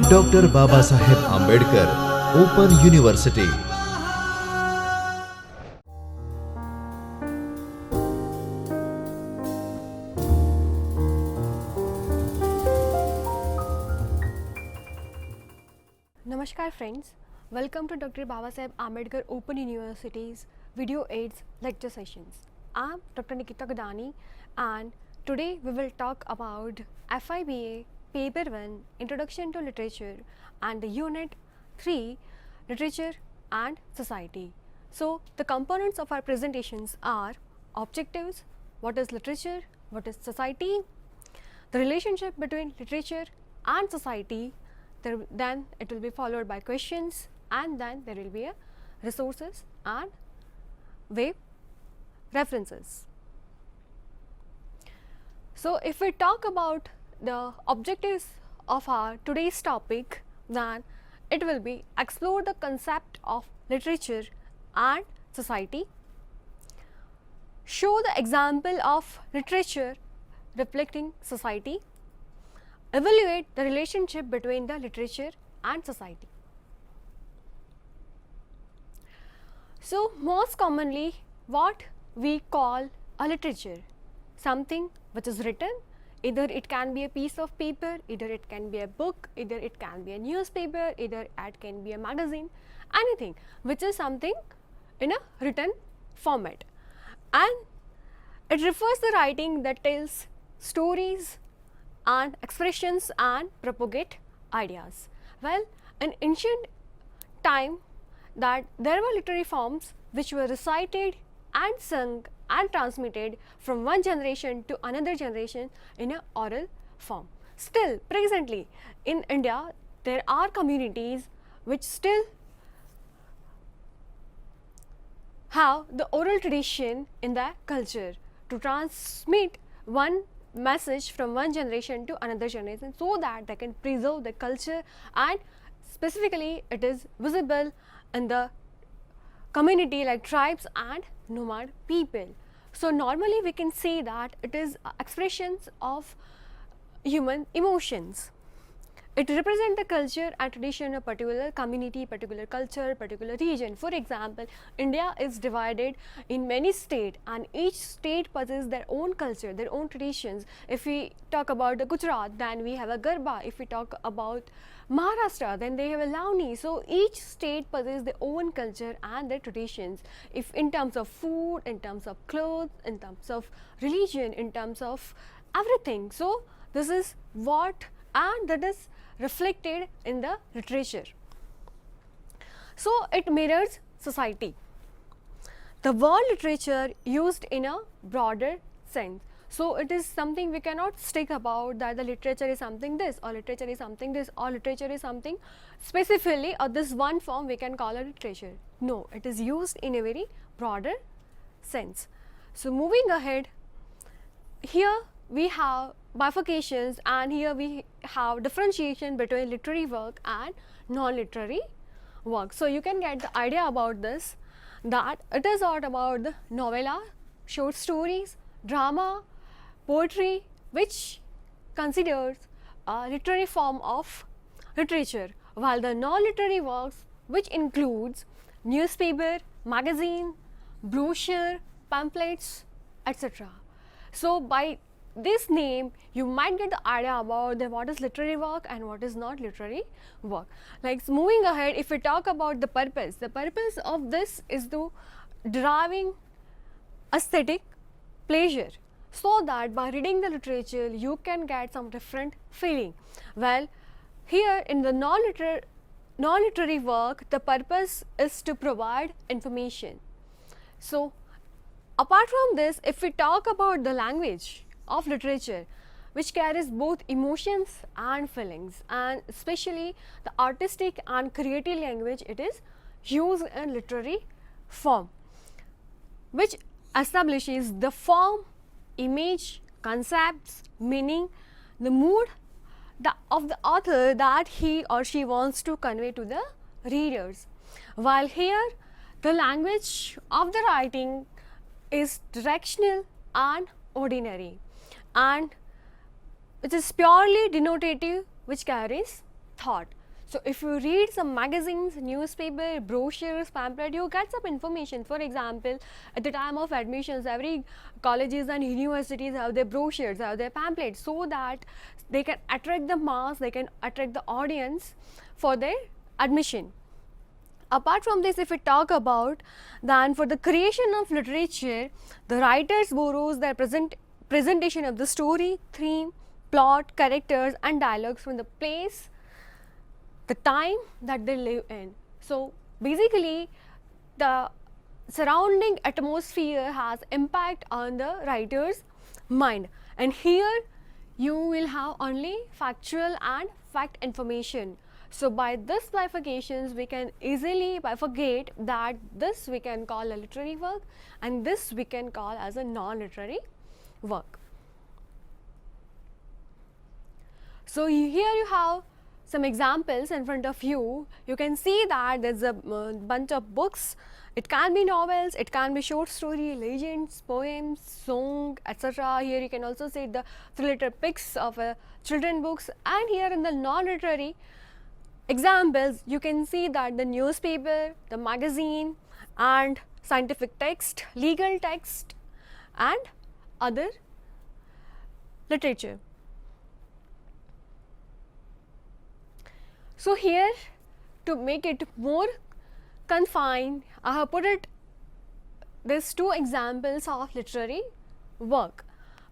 Doctor Babasaheb Ambedkar open university. Namaskar friends, welcome to Dr. Babasaheb Ambedkar Open University's Video Aids lecture sessions. I am Dr. Gadani and today we will talk about FIBA Paper 1 Introduction to Literature and the Unit 3 Literature and Society. So the components of our presentations are objectives, what is literature, what is society, the relationship between literature and society. Then it will be followed by questions, and then there will be a resources and web references. So if we talk about the objectives of our today's topic, then it will be explore the concept of literature and society, show the example of literature reflecting society, evaluate the relationship between the literature and society. So most commonly what we call a literature, something which is written, either it can be a piece of paper, either it can be a book, either it can be a newspaper, either it can be a magazine, anything which is something in a written format, and it refers the writing that tells stories and expressions and propagate ideas. Well, in ancient time that there were literary forms which were recited and sung and transmitted from one generation to another generation in an oral form. Still presently in India there are communities which still have the oral tradition in their culture to transmit one message from one generation to another generation, so that they can preserve the culture, and specifically it is visible in the community like tribes and nomad people. So normally we can say that it is expressions of human emotions. It represents the culture and tradition of particular community, particular culture, particular region. For example, India is divided in many states, and each state possesses their own culture, their own traditions. If we talk about the Gujarat, then we have a Garba. If we talk about Maharashtra, then they have a Lavani. So each state possesses their own culture and their traditions. If in terms of food, in terms of clothes, in terms of religion, in terms of everything. So this is what, and that is reflected in the literature. So it mirrors society. The word literature used in a broader sense. So it is something we cannot stick about that the literature is something this, or literature is something this, or literature is something specifically, or this one form we can call it literature. No, it is used in a very broader sense. So moving ahead, here we have bifurcations, and here we have differentiation between literary work and non-literary work. So you can get the idea about this, that it is all about the novella, short stories, drama, poetry, which considers a literary form of literature, while the non-literary works, which includes newspaper, magazine, brochure, pamphlets, etc. So by this name you might get the idea about what is literary work and what is not literary work. Like moving ahead, if we talk about the purpose of this is to deriving aesthetic pleasure, so that by reading the literature you can get some different feeling. Well, here in the non-literary work, the purpose is to provide information. So apart from this, if we talk about the language of literature, which carries both emotions and feelings, and especially the artistic and creative language, it is used in literary form, which establishes the form, image, concepts, meaning, the mood of the author that he or she wants to convey to the readers. While here the language of the writing is directional and ordinary, and which is purely denotative, which carries thought. So if you read some magazines, newspaper, brochures, pamphlet, you get some information. For example, at the time of admissions, every colleges and universities have their brochures, have their pamphlets, so that they can attract the mass, they can attract the audience for their admission. Apart from this, if we talk about, then for the creation of literature, the writers borrows their presentation of the story, theme, plot, characters and dialogues from the place, the time that they live in. So basically, the surrounding atmosphere has impact on the writer's mind, and here you will have only factual and fact information. So by this bifurcations, we can easily bifurcate that this we can call a literary work and this we can call as a non-literary work. So here you have some examples in front of you. You can see that there's a bunch of books. It can be novels, it can be short story, legends, poems, song, etc. Here you can also see the thriller pics of children books, and here in the non-literary examples you can see that the newspaper, the magazine and scientific text, legal text and other literature. So here, to make it more confined, I have put it these two examples of literary work.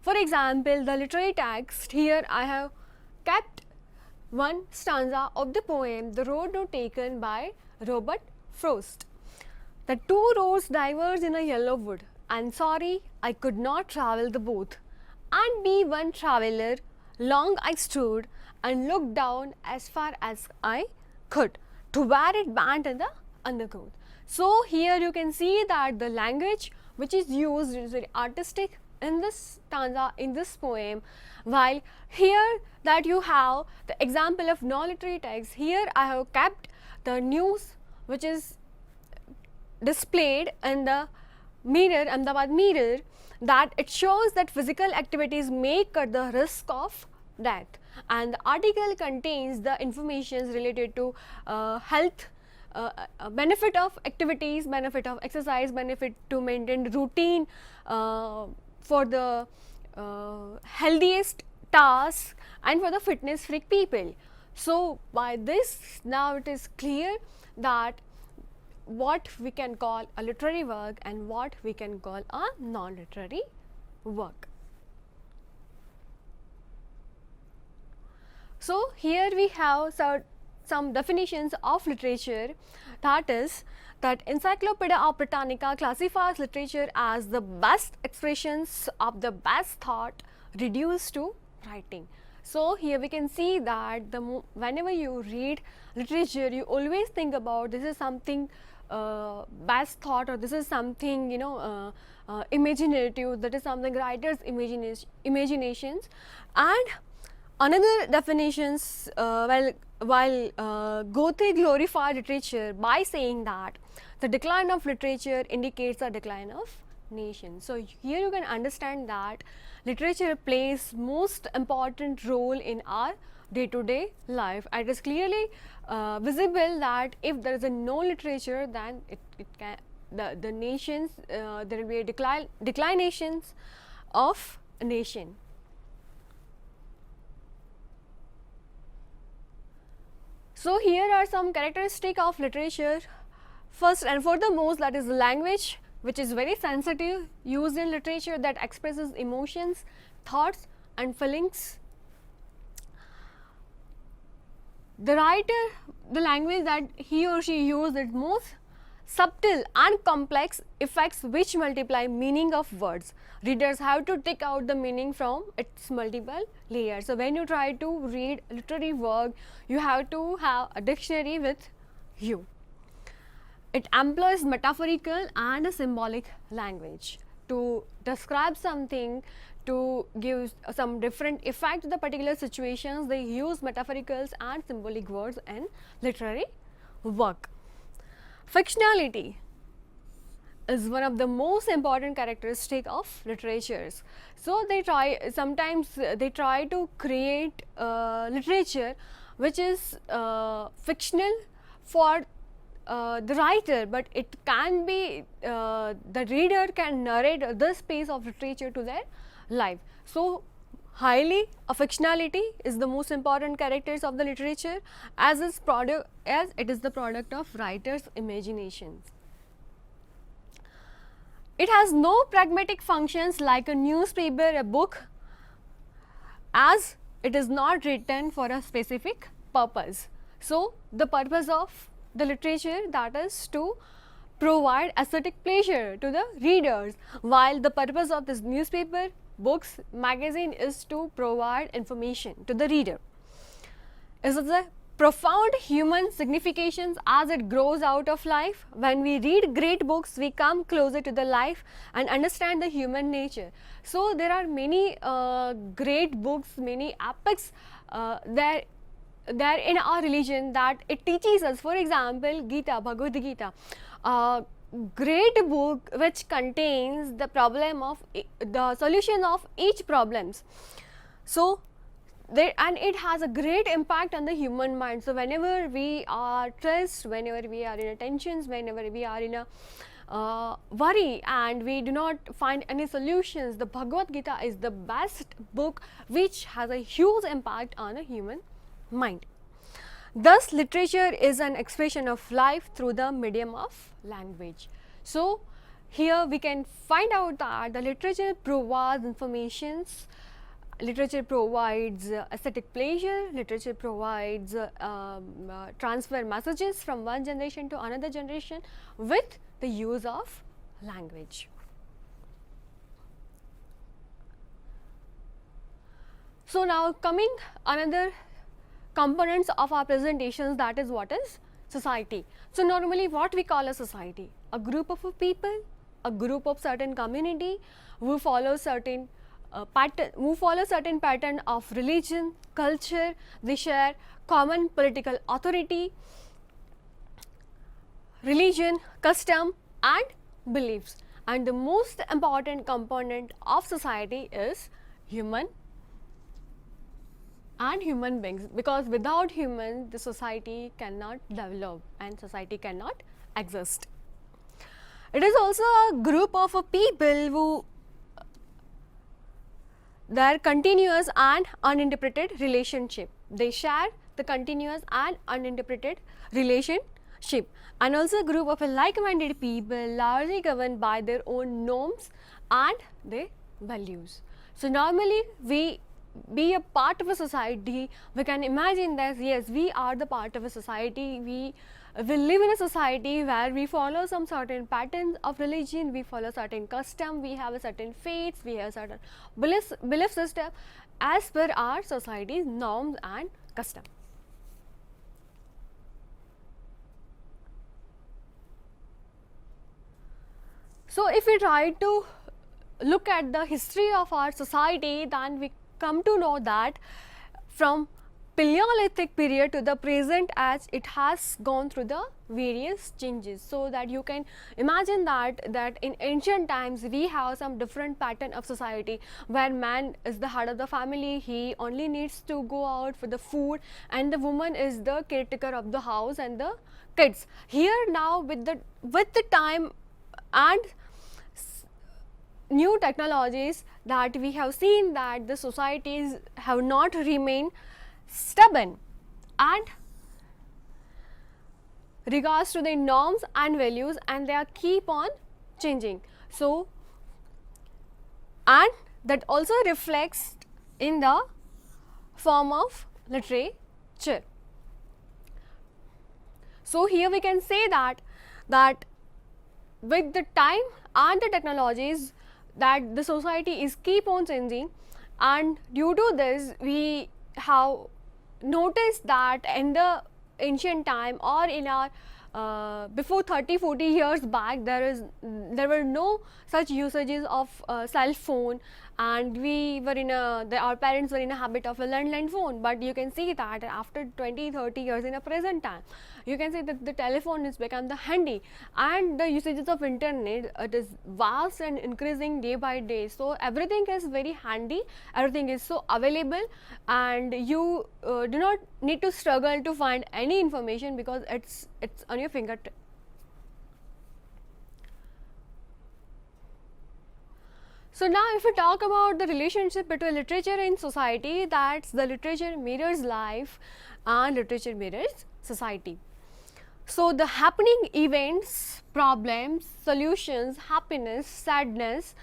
For example, the literary text, here I have kept one stanza of the poem The Road Not Taken by Robert Frost. The two roads diverge in a yellow wood, and sorry I could not travel the both, and be one traveller. Long I stood and looked down as far as I could to where it bent in the undergrowth. So here you can see that the language which is used is very artistic in this stanza, in this poem, while here that you have the example of non-literary text. Here I have kept the news which is displayed in the mirror, Ahmedabad Mirror, that it shows that physical activities may cut the risk of death, and the article contains the information related to health, benefit of activities, benefit of exercise, benefit to maintain routine for the healthiest tasks and for the fitness freak people. So by this now it is clear that what we can call a literary work and what we can call a non-literary work. So here we have some definitions of literature, that is that Encyclopedia of Britannica classifies literature as the best expressions of the best thought reduced to writing. So here we can see that whenever you read literature, you always think about this is something best thought, or this is something imaginative, that is something writers' imaginations. And another definitions, while Goethe glorified literature by saying that the decline of literature indicates a decline of nation. So here you can understand that literature plays most important role in our day-to-day life. It is clearly visible that if there is no literature, then it can the nations there will be a declinations of a nation. So here are some characteristics of literature. First and foremost, that is language, which is very sensitive, used in literature, that expresses emotions, thoughts and feelings. The writer, the language that he or she uses is most subtle and complex effects which multiply meaning of words. Readers have to take out the meaning from its multiple layers. So when you try to read literary work, you have to have a dictionary with you. It employs metaphorical and a symbolic language to describe something, to give some different effect to the particular situations. They use metaphoricals and symbolic words in literary work. Fictionality. is one of the most important characteristic of literatures. So they try to create literature which is fictional for the writer, but it can be the reader can narrate this piece of literature to their life. So highly a fictionality is the most important characters of the literature, as it is the product of writers' imaginations. It has no pragmatic functions like a newspaper, a book, as it is not written for a specific purpose. So the purpose of the literature, that is to provide aesthetic pleasure to the readers, while the purpose of this newspaper, books, magazine is to provide information to the reader. Is the profound human significations as it grows out of life. When we read great books, we come closer to the life and understand the human nature. So there are many great books, many epics there in our religion that it teaches us. For example, Gita, Bhagavad Gita, great book which contains the problem of the solution of each problems. So and it has a great impact on the human mind. So whenever we are stressed, whenever we are in a tensions, whenever we are in a worry and we do not find any solutions, the Bhagavad Gita is the best book which has a huge impact on a human mind. Thus literature is an expression of life through the medium of language. So here we can find out that the literature provides informations, literature provides aesthetic pleasure, literature provides transfer messages from one generation to another generation with the use of language. So now coming another components of our presentations, that is what is society. So normally what we call a society, a group of people, a group of certain community who follow certain pattern of religion, culture, they share common political authority, religion, custom and beliefs. And the most important component of society is human and human beings, because without human the society cannot develop and society cannot exist. It is also a group of people who their continuous and uninterpreted relationship. They share the continuous and uninterpreted relationship, and also a group of like-minded people largely governed by their own norms and their values. So normally we be a part of a society, we can imagine that yes, we are the part of a society, we live in a society where we follow some certain patterns of religion, we follow certain custom, we have a certain faiths, we have certain belief system as per our society's norms and custom. So if we try to look at the history of our society, then we come to know that from Paleolithic period to the present, as it has gone through the various changes. So that you can imagine that in ancient times we have some different pattern of society where man is the head of the family, he only needs to go out for the food, and the woman is the caretaker of the house and the kids. Here now with the time and new technologies, that we have seen that the societies have not remained stubborn and regards to the norms and values, and they are keep on changing. So and that also reflects in the form of literature. So here we can say that with the time and the technologies, that the society is keep on changing, and due to this we have noticed that in the ancient time or in our before 30-40 years back, there were no such usages of cell phone, and our parents were in a habit of a landline phone, but you can see that after 20-30 years in a present time, you can see that the telephone has become the handy, and the usages of internet, it is vast and increasing day by day. So everything is very handy, everything is so available, and you do not need to struggle to find any information because it's on your fingertip. So now if we talk about the relationship between literature and society, that's the literature mirrors life and literature mirrors society. So the happening events, problems, solutions, happiness, sadness,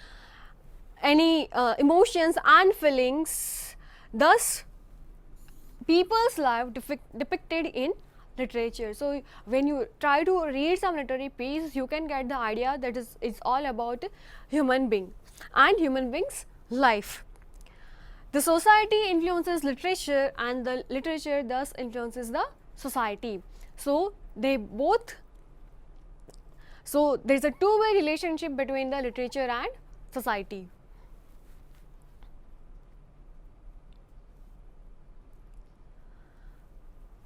any emotions and feelings, thus people's life depicted in literature. So when you try to read some literary piece, you can get the idea that it's all about human being and human beings' life. The society influences literature and the literature thus influences the society. So they both, so there is a two-way relationship between the literature and society.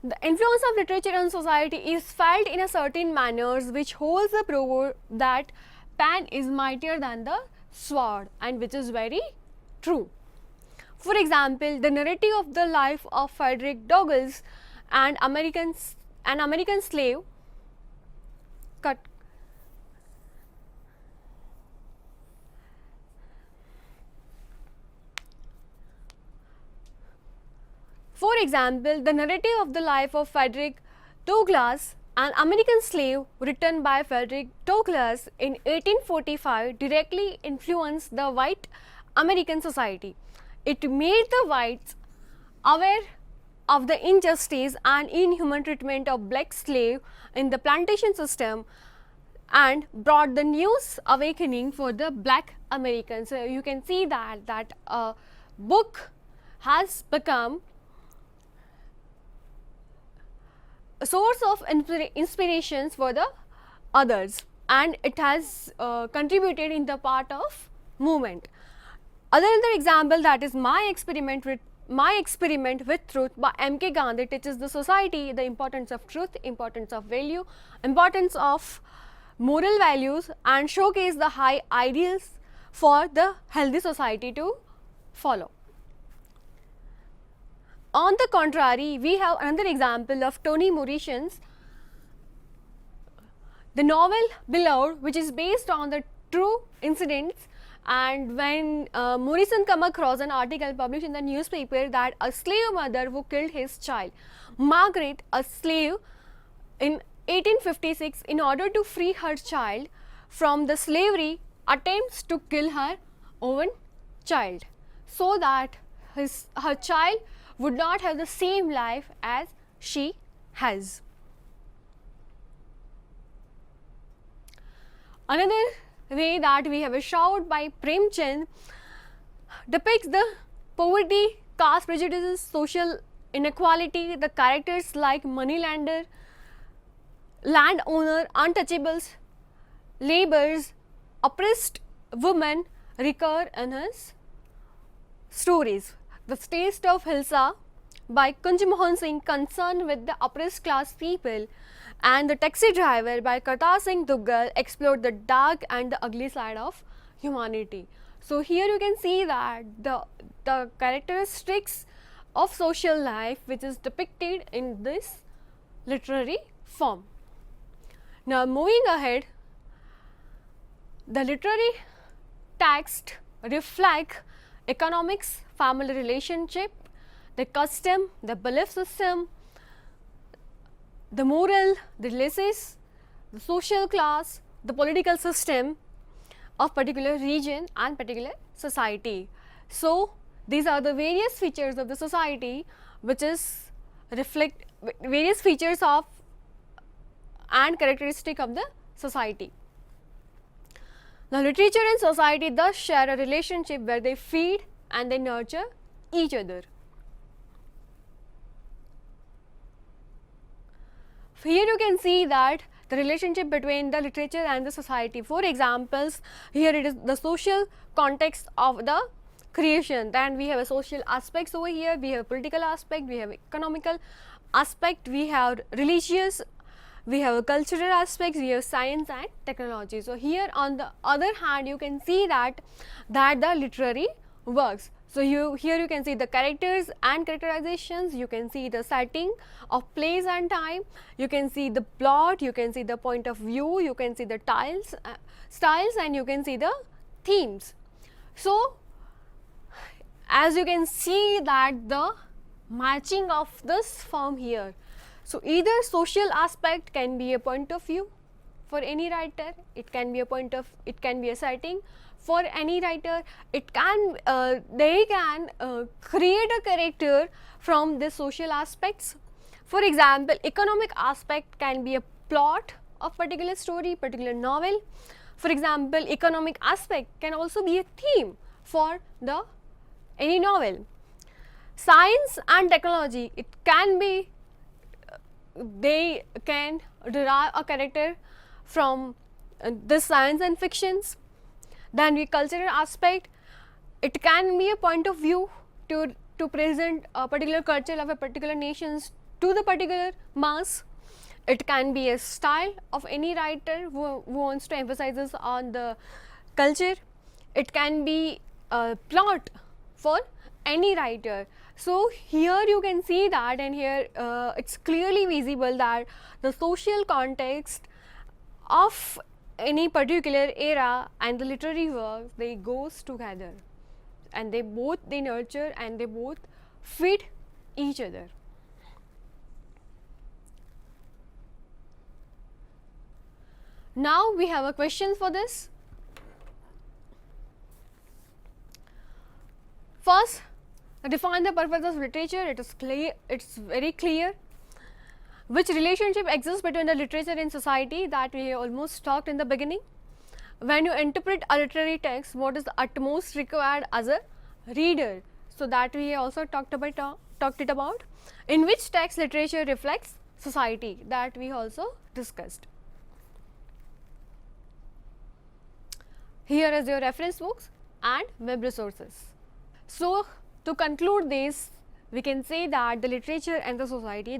The influence of literature on society is felt in a certain manners which holds the proverb that pen is mightier than the sword, and which is very true. For example, the narrative of the life of Frederick Douglass, an American slave cut. For example, the narrative of the life of Frederick Douglass, an American slave written by Frederick Douglass in 1845, directly influenced the white American society. It made the whites aware of the injustice and inhuman treatment of black slaves in the plantation system and brought the news awakening for the black Americans. So you can see that a book has become a source of inspirations for the others, and it has contributed in the part of movement. Another example, that is my experiment with truth by M.K. Gandhi, teaches the society the importance of truth, importance of value, importance of moral values, and showcase the high ideals for the healthy society to follow. On the contrary, we have another example of Toni Morrison's the novel Beloved, which is based on the true incidents. And when Morrison come across an article published in the newspaper that a slave mother who killed his child, Margaret, a slave in 1856, in order to free her child from the slavery, attempts to kill her own child so that her child would not have the same life as she has. Another way that we have a shout by Premchand depicts the poverty, caste prejudices, social inequality, the characters like moneylender, landowner, untouchables, laborers, oppressed women recur in his stories. The Taste of Hilsa by Kunj Mohan Singh, concerned with the oppressed class people, and The Taxi Driver by Kartar Singh Duggal explored the dark and the ugly side of humanity. So here you can see that the characteristics of social life which is depicted in this literary form. Now moving ahead, the literary text reflect economics, family relationship, the custom, the belief system, the moral, the religious, the social class, the political system of particular region and particular society. So these are the various features of the society which is reflect various features of and characteristic of the society. Now literature and society thus share a relationship where they feed and they nurture each other. Here you can see that the relationship between the literature and the society. For examples, here it is the social context of the creation. Then we have a social aspects over here, we have political aspect, we have economical aspect, we have religious, we have a cultural aspects, we have science and technology. So here on the other hand you can see that the literary works. So here you can see the characters and characterizations, you can see the setting of place and time, you can see the plot, you can see the point of view, you can see the styles and you can see the themes. So as you can see that the matching of this form here. So either social aspect can be a point of view for any writer, it can be a setting for any writer, it can they can create a character from the social aspects. For example, economic aspect can be a plot of particular story, particular novel. For example, economic aspect can also be a theme for the any novel. Science and technology, it can be they can derive a character from the science and fictions. Then the cultural aspect, it can be a point of view to present a particular culture of a particular nations to the particular mass. It can be a style of any writer who wants to emphasize on the culture. It can be a plot for any writer. So here you can see that, and here it's clearly visible that the social context of any particular era and the literary work, they goes together and they nurture and they both feed each other. Now we have a question for this. First, define the purpose of literature. It is clear, it's very clear. Which relationship exists between the literature and society, that we almost talked in the beginning. When you interpret a literary text, what is the utmost required as a reader? So that we also talked it about. In which text literature reflects society, that we also discussed. Here is your reference books and web resources. So to conclude this, we can say that the literature and the society,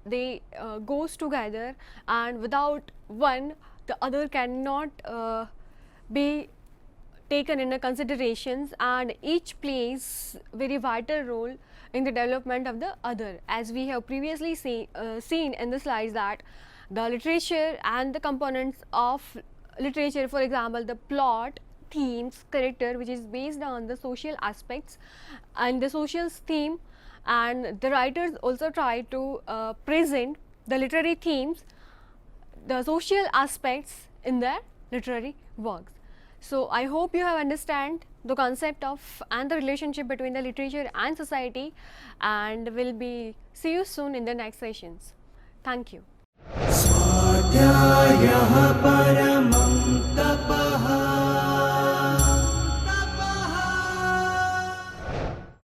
they goes together, and without one the other cannot be taken into considerations, and each plays very vital role in the development of the other. As we have previously seen in the slides, that the literature and the components of literature, for example the plot, themes, character, which is based on the social aspects and the social theme, and the writers also try to present the literary themes, the social aspects in their literary works. So I hope you have understand the concept of and the relationship between the literature and society, and will be see you soon in the next sessions. Thank you.